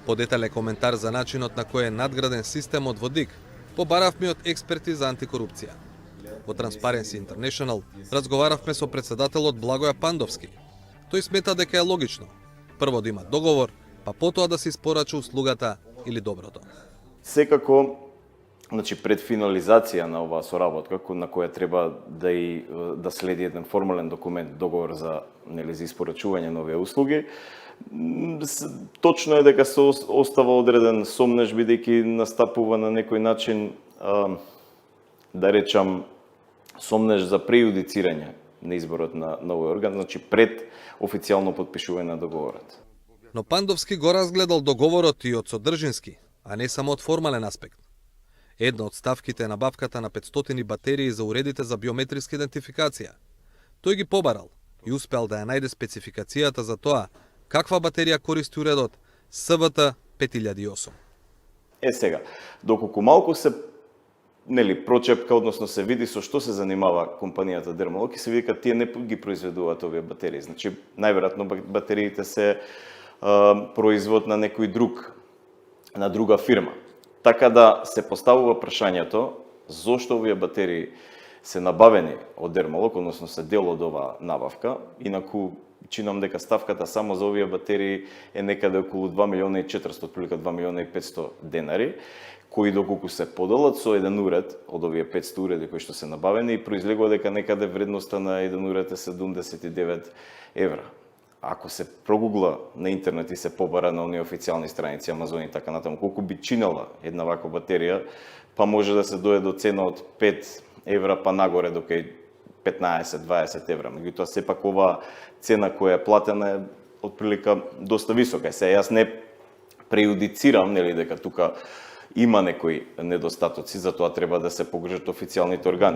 Подетален коментар за начинот на кој е надграден системот во ДИК побаравме од експерти за антикорупција. Во Transparency International разговаравме со председателот Благоја Пандовски. Тој смета дека е логично прво да има договор, па потоа да се испорача услугата или доброто. Секако, пред финализација на оваа соработка, на која треба да следи еден формален документ, договор за испорачување на овие услуги, точно е дека се остава одреден сомнеж, бидејќи настапува на некој начин, да речам, сомнеж за прејудицирање на изборот на овој орган, пред официјално потпишување на договорот. Но Пандовски го разгледал договорот и од содржински, а не само од формален аспект. Една од ставките е набавката на 500 батерии за уредите за биометриска идентификација. Тој ги побарал и успеал да ја најде спецификацијата за тоа каква батерија користи уредот СВТ 5008. Сега, доколку малку се прочепка, односно се види со што се занимава компанијата Dermalog и се види дека тие не ги произведуваат овие батерии. Најверојатно батериите се производ на некој друг, на друга фирма. Така да се поставува прашањето зошто овие батерии се набавени од Dermalog, односно се дел од оваа набавка, инаку чинам дека ставката само за овие батерии е некаде околу 2.400.000, отприлика 2.500.000 денари, кои доколку се поделат со еден уред од овие 500 уреди кои што се набавени, и произлегува дека некаде вредноста на еден уред е 79 евра. Ако се прогугла на интернет и се побара на оние официјални страници Амазон и така натаму, колку би чинела една ваква батерија, па може да се дојде до цена од 5 евра па нагоре до кај 15-20 евра. Меѓутоа сепак оваа цена која е платена е отприлика доста висока. Јас не прејудицирам дека тука има некои недостатоци, затоа треба да се погрижат официјалните органи.